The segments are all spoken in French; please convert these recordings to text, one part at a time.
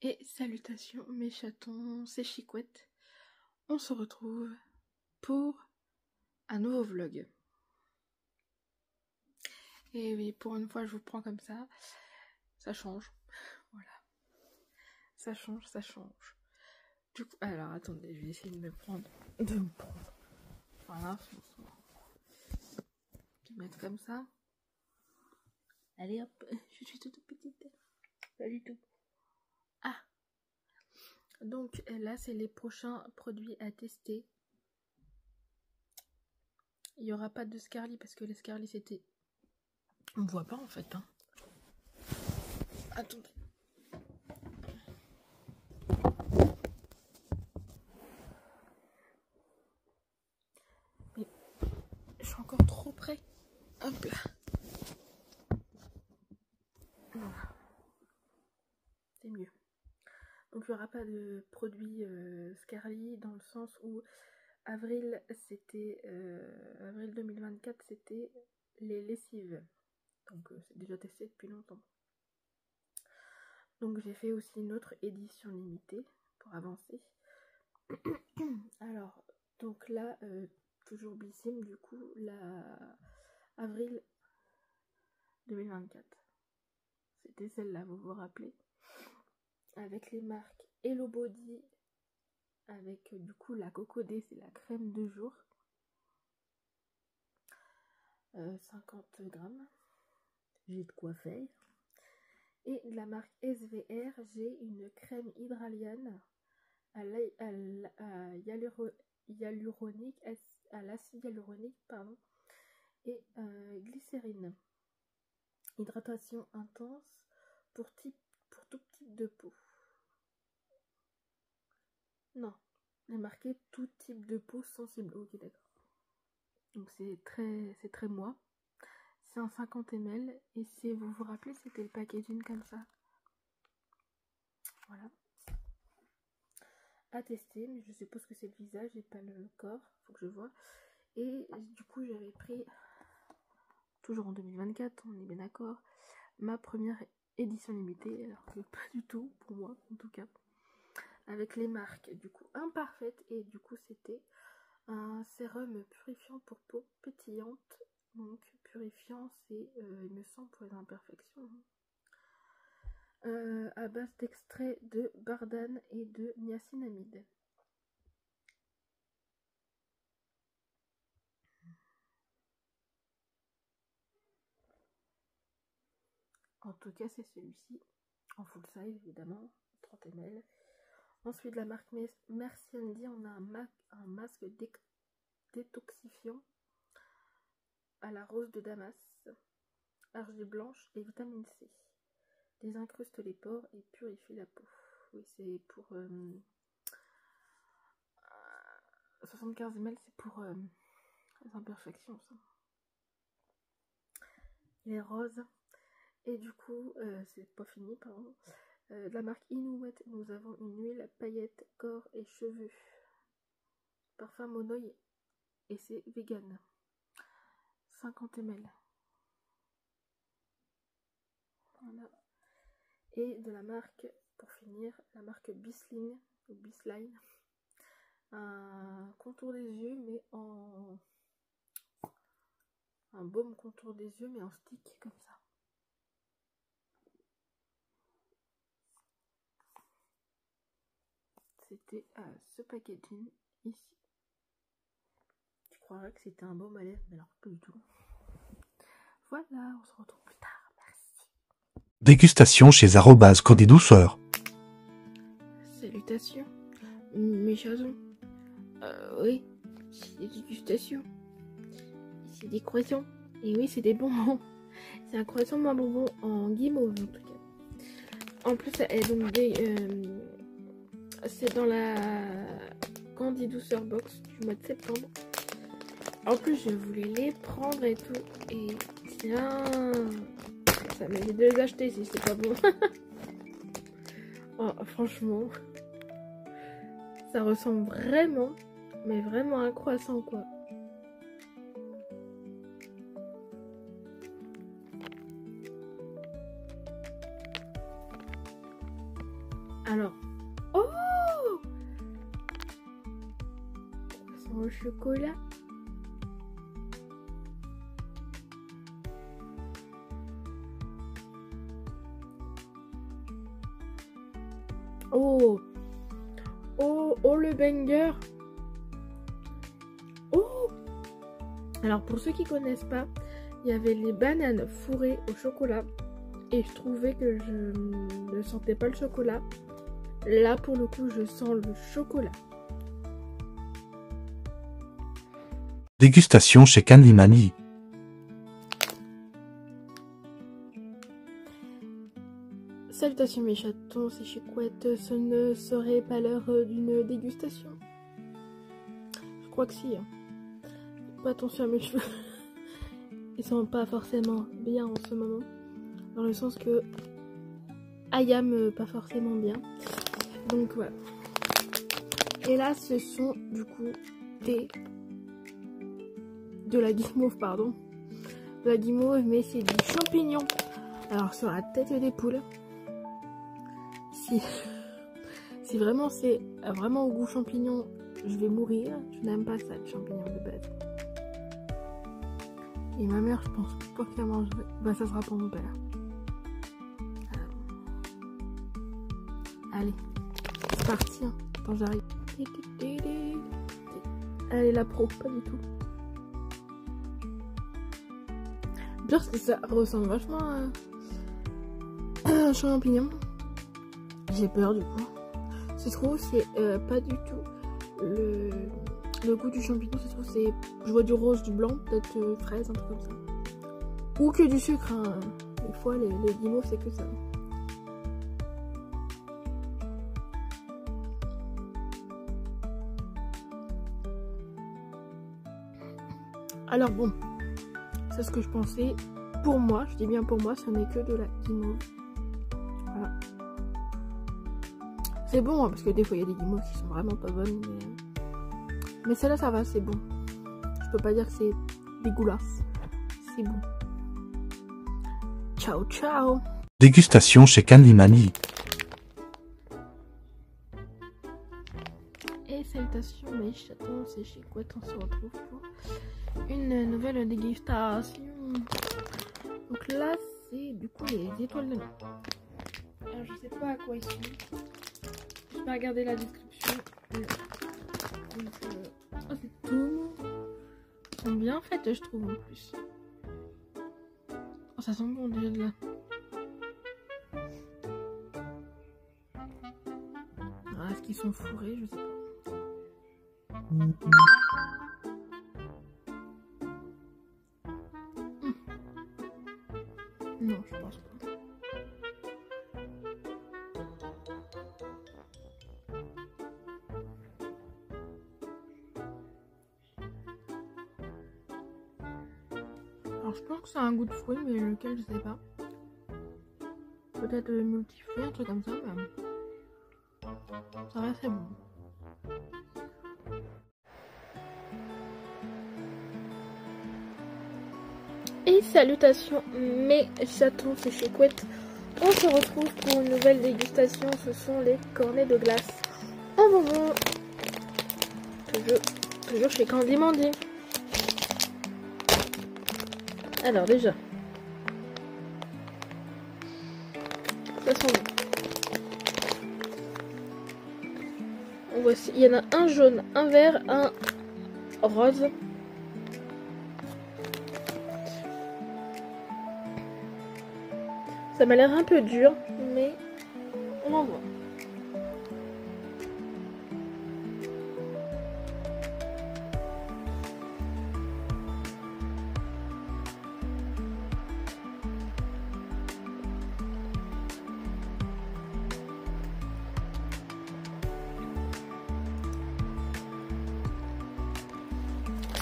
Et salutations mes chatons, c'est Chicouette. On se retrouve pour un nouveau vlog. Et oui, pour une fois je vous prends comme ça. Ça change. Voilà. Ça change. Du coup, alors attendez, je vais essayer de me prendre. Voilà. Je vais mettre comme ça. Allez hop, je suis toute petite. Pas du tout. Ah. Donc là c'est les prochains produits à tester. Il n'y aura pas de Scarly parce que les Scarly c'était... On voit pas en fait. Hein. Attendez. Mais je suis encore trop près. Hop là. Voilà. C'est mieux. Donc il n'y aura pas de produits Scarly dans le sens où avril 2024 c'était les lessives. Donc c'est déjà testé depuis longtemps. Donc j'ai fait aussi une autre édition limitée pour avancer. Alors donc là toujours Blissim du coup la avril 2024. C'était celle-là, vous vous rappelez, avec les marques Hello Body, avec du coup la Cocodé, c'est la crème de jour, 50 grammes, j'ai de quoi faire. Et de la marque SVR, j'ai une crème hydralienne à l'acide hyaluronique, pardon, et glycérine. Hydratation intense pour tout type de peau. Non, il est marqué tout type de peau sensible. Ok, d'accord. Donc c'est très moi. C'est un 50 ml et si vous vous rappelez, c'était le packaging comme ça. Voilà. À tester, mais je suppose que c'est le visage et pas le corps. Faut que je vois. Et du coup, j'avais pris, toujours en 2024, on est bien d'accord, ma première édition limitée, alors que pas du tout pour moi en tout cas. Avec les marques du coup imparfaites et du coup c'était un sérum purifiant pour peau pétillante. Donc purifiant c'est il me semble pour les imperfections. À base d'extrait de bardane et de niacinamide. En tout cas c'est celui-ci en full size évidemment, 30 ml. Ensuite la marque Merci Andy, on a un masque détoxifiant à la rose de Damas, argile blanche et vitamine C. Désincruste les pores et purifie la peau. Oui, c'est pour 75 ml, c'est pour les imperfections ça. Il est rose. Et du coup, c'est pas fini, pardon. De la marque Inouï, nous avons une huile paillettes, corps et cheveux. Parfum Monoï et c'est vegan. 50 ml. Voilà. Et de la marque, pour finir, la marque Bisline ou Bisline. Un contour des yeux, mais en... un baume contour des yeux, mais en stick comme ça. C'était ce packaging ici. Tu croirais que c'était un baume à lèvres, mais alors pas du tout. Voilà, on se retrouve plus tard. Merci. Dégustation chez Cours des Douceurs. Salutations, mes chazons. Oui, c'est des dégustations. C'est des croissants. Et oui, c'est des bonbons. C'est un croissant moins bonbon en guimauve en tout cas. En plus, donc c'est dans la Candy Douceur Box du mois de septembre. En plus, je voulais les prendre et tout. Et tiens, ça m'avait de les acheter si c'est pas bon. Oh, franchement, ça ressemble vraiment, mais vraiment à un croissant quoi. Alors, oh, ça sent le chocolat. Oh, oh, oh le banger. Oh. Alors pour ceux qui connaissent pas, il y avait les bananes fourrées au chocolat et je trouvais que je ne sentais pas le chocolat. Là pour le coup je sens le chocolat. Dégustation chez Candy Mani. Salutations mes chatons, c'est Chicouette, ce ne serait pas l'heure d'une dégustation. Je crois que si. Hein. Pas attention à mes cheveux. Ils sont pas forcément bien en ce moment. Dans le sens que Ayam pas forcément bien. Donc voilà. Et là ce sont du coup de la guimauve, pardon. De la guimauve, mais c'est du champignon. Alors sur la tête des poules. Si vraiment c'est vraiment au goût champignon, je vais mourir. Je n'aime pas ça, le champignon de base. Et ma mère, je pense pas qu'elle mangerait. Bah ça sera pour mon père. Allez, c'est parti. Hein. Attends, j'arrive. Allez, la pro, pas du tout. Bien parce que ça ressemble vachement à un champignon. J'ai peur du coup. Se trouve c'est pas du tout le goût du champignon. Se trouve c'est, je vois du rose, du blanc, peut-être fraise, un truc comme ça. Ou que du sucre. Hein. Des fois les guimauves c'est que ça. Alors bon, c'est ce que je pensais. Pour moi, je dis bien pour moi, ce n'est que de la guimauve. Voilà. C'est bon, hein, parce que des fois il y a des guimauves qui sont vraiment pas bonnes. Mais celle-là ça va, c'est bon. Je peux pas dire que c'est dégueulasse. C'est bon. Ciao, ciao. Dégustation chez Candy Mani. Et salutations mes chatons, c'est Chicouette, on se retrouve pour une nouvelle dégustation. Donc là c'est du coup les étoiles de mer. Alors je sais pas à quoi ils sont. Je vais regarder la description. Donc, oh c'est tout. Ils sont bien faites je trouve en plus. Oh ça sent bon déjà de là. Ah, est-ce qu'ils sont fourrés? Je sais pas. Non, je pense pas. Alors je pense que ça a un goût de fruit, mais lequel je sais pas. Peut-être multifruit, un truc comme ça, mais ça reste bon. Et salutations mes chatons, c'est Chicouette. On se retrouve pour une nouvelle dégustation. Ce sont les cornets de glace en bonbons. Toujours chez Candy Mandy. Alors déjà, ça sent bon. Voici, il y en a un jaune, un vert, un rose. Ça m'a l'air un peu dur, mais on en voit.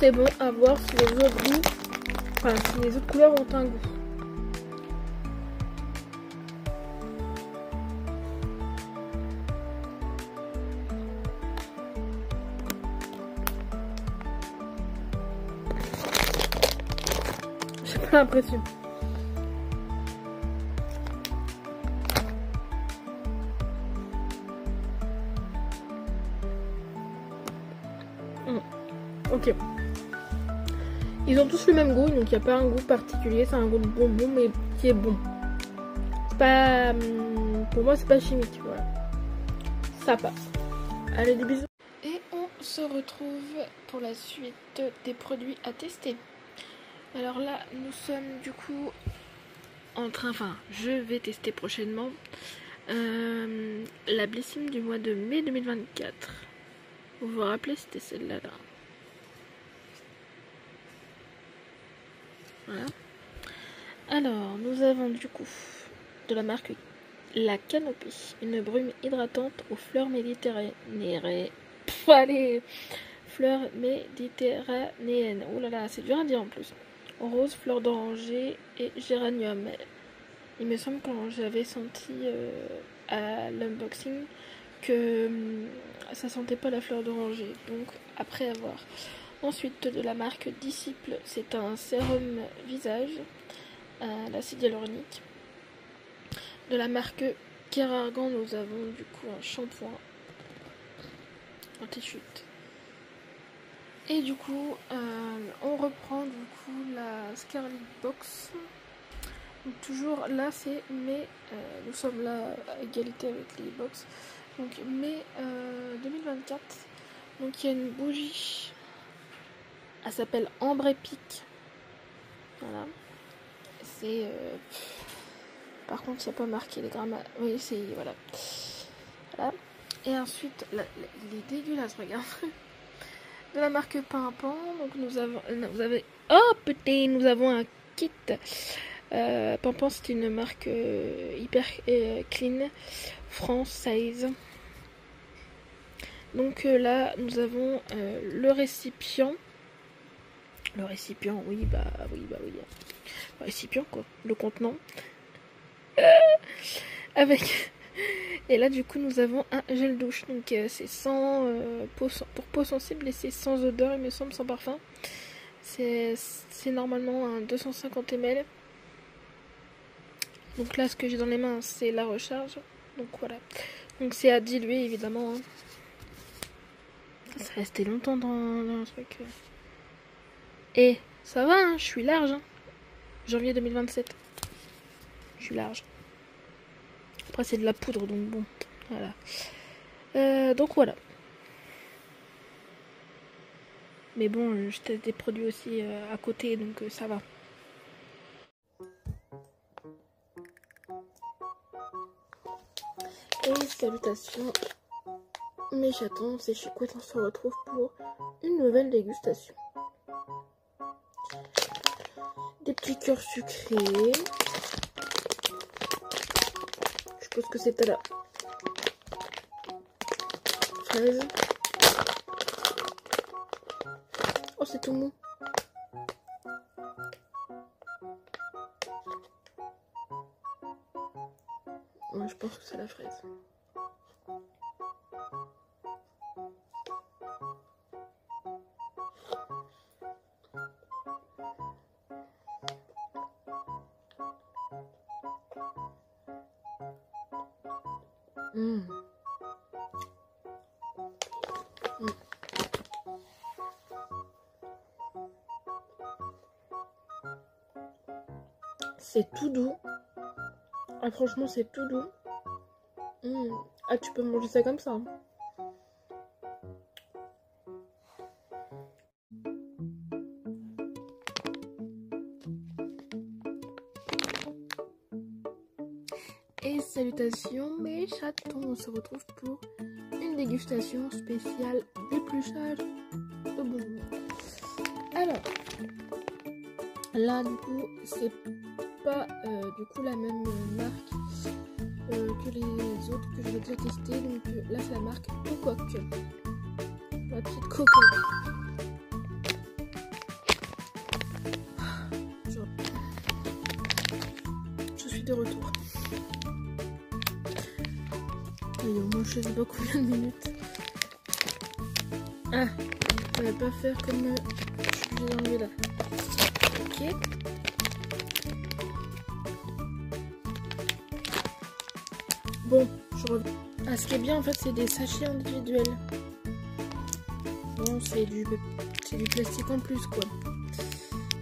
C'est bon à voir si les autres goûts, enfin si les autres couleurs ont un goût. J'ai pas l'impression. Ok. Ils ont tous le même goût, donc il n'y a pas un goût particulier, c'est un goût de bonbon, mais qui est bon. C'est pas... Pour moi, c'est pas chimique, voilà. Ça passe. Allez, des bisous. Et on se retrouve pour la suite des produits à tester. Alors là, nous sommes du coup en train... Enfin, je vais tester prochainement la Blissim du mois de mai 2024. Vous vous rappelez, c'était celle-là, là. Voilà. Alors, nous avons du coup de la marque La Canopée, une brume hydratante aux fleurs méditerranéennes. Allez, fleurs méditerranéennes. Oh là là, c'est dur à dire en plus. Rose, fleur d'oranger et géranium. Il me semble quand j'avais senti à l'unboxing que ça sentait pas la fleur d'oranger. Donc, après avoir. Ensuite, de la marque Disciple, c'est un sérum visage à l'acide hyaluronique. De la marque Kérargan, nous avons du coup un shampoing anti-chute. Et du coup, on reprend du coup la Scarlet Box. Donc toujours là, c'est mai. Nous sommes là à égalité avec les box. Donc mai 2024. Donc il y a une bougie. Elle s'appelle Ambre Épique. Voilà. C'est... Par contre, il n'y a pas marqué les grammes. Oui, c'est... Voilà. Voilà. Et ensuite, il est dégueulasse, regarde. De la marque Pimpant. Donc nous avons... Oh putain, nous avons un kit. Pimpant, c'est une marque hyper clean. France size. Donc là, nous avons le récipient. Le récipient, oui. Le récipient, quoi. Le contenant. Avec... Et là, du coup, nous avons un gel douche. Donc, c'est sans... pour peau sensible et c'est sans odeur, il me semble, sans parfum. C'est normalement un 250 ml. Donc là, ce que j'ai dans les mains, c'est la recharge. Donc voilà. Donc c'est à diluer, évidemment. Hein. Ça restait longtemps dans le truc. Et ça va, hein, je suis large. Hein. Janvier 2027. Je suis large. Après, c'est de la poudre, donc bon. Voilà. Donc voilà. Mais bon, je teste des produits aussi à côté, donc ça va. Et salutations mes chatons, c'est Chicouette, on se retrouve pour une nouvelle dégustation. Des petits cœurs sucrés. Je pense que c'est à la fraise. Oh, c'est tout mou. Ouais, je pense que c'est la fraise. C'est tout doux. Ah, franchement, c'est tout doux. Ah, tu peux manger ça comme ça. Hein. Et salutations mes chatons, on se retrouve pour une dégustation spéciale d'épluchage de bonbons. Alors, là du coup, c'est pas du coup la même marque que les autres que je vais déjà tester. Donc là c'est la marque Cococ. La petite cocotte. Je suis de retour. Et au moins je sais pas combien de minutes. Ah, ça va pas faire comme je suis obligée d'enlever là. Ok. Bon, je reviens. Ah, ce qui est bien en fait, c'est des sachets individuels. bon, c'est du plastique en plus, quoi.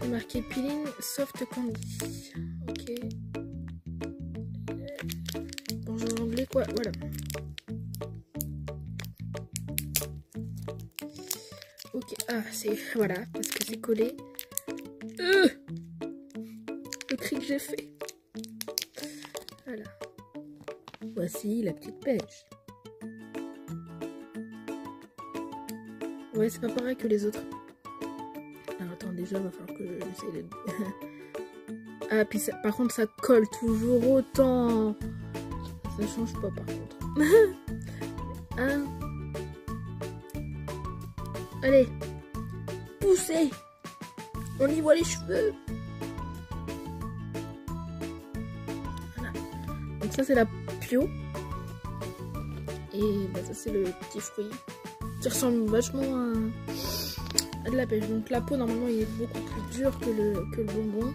Il est marqué peeling soft candy. Ok. Bonjour l'anglais, quoi. Voilà. Ok. Ah, c'est... Voilà, parce que c'est collé. Le cri que j'ai fait. Voilà. Voici la petite pêche. Ouais, c'est pas pareil que les autres. Alors attends, déjà, il va falloir que j'essaie de... Ah, puis ça, par contre, ça colle toujours autant. Ça change pas, par contre. Hein? Allez. Poussez. On y voit les cheveux. Voilà. Donc ça, c'est la pio. Et bah, ça, c'est le petit fruit. Qui ressemble vachement à de la pêche. Donc la peau normalement il est beaucoup plus dur que le bonbon.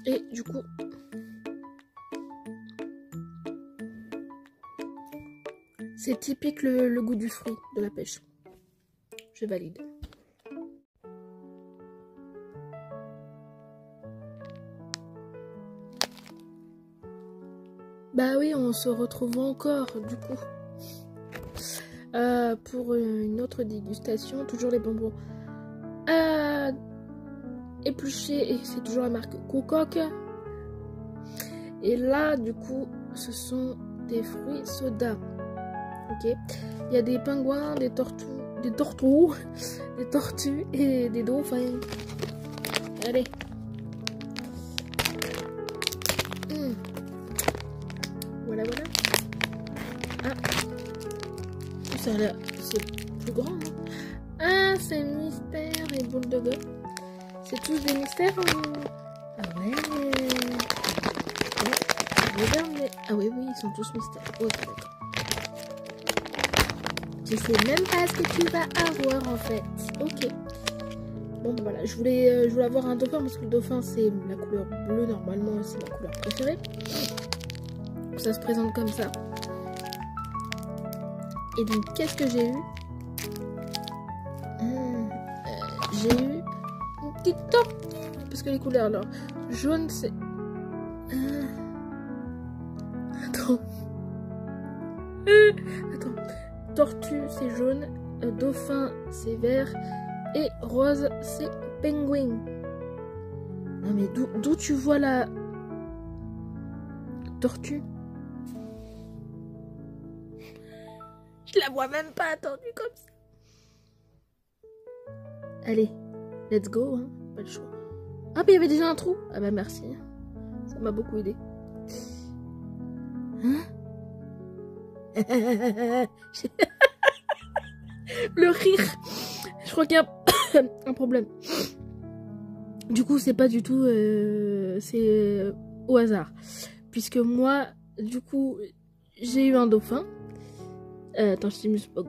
Et du coup c'est typique le goût du fruit de la pêche. Je valide. Bah oui, on se retrouve encore du coup pour une autre dégustation. Toujours les bonbons épluchés, et c'est toujours la marque Cococ. Et là du coup ce sont des fruits soda. Ok, il y a des pingouins, des tortues et des dauphins. Allez. Voilà. Ah, ça a l'air, c'est plus grand. Hein. Ah, c'est mystère et boule de gomme. C'est tous des mystères ou... Ah ouais. Ah oui, ils sont tous mystères. Ok, d'accord. Tu sais même pas ce que tu vas avoir en fait. Ok. Bon, ben voilà, je voulais avoir un dauphin parce que le dauphin c'est la couleur bleue normalement, c'est ma couleur préférée. Ça se présente comme ça. Et donc qu'est-ce que j'ai eu? J'ai eu une petite tortue. Parce que les couleurs là, jaune c'est... Attends. Tortue c'est jaune, dauphin c'est vert et rose c'est pingouin. Non mais d'où tu vois la tortue? Je la vois même pas attendue comme ça. Allez, let's go, hein. Pas le choix. Ah, mais il y avait déjà un trou. Ah bah merci. Ça m'a beaucoup aidé. Hein? Le rire. Je crois qu'il y a un problème. Du coup, c'est pas du tout... c'est au hasard. Puisque moi, du coup, j'ai eu un dauphin. Attends, je t'imuse pas.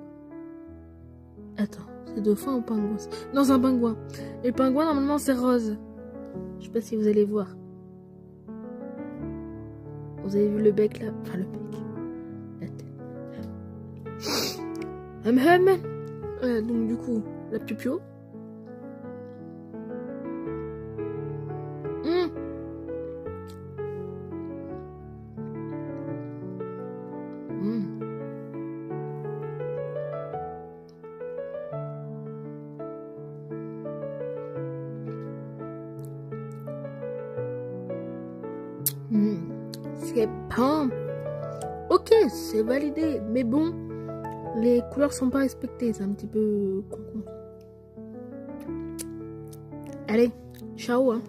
Attends, c'est dauphin ou pingouin? Non, c'est un pingouin. Et le pingouin, normalement, c'est rose. Je sais pas si vous allez voir. Vous avez vu le bec là? Enfin, le bec. La tête. Donc, du coup, la pupio. C'est bon. Ok, c'est validé. Mais bon, les couleurs sont pas respectées. C'est un petit peu con. Allez, ciao. Hein.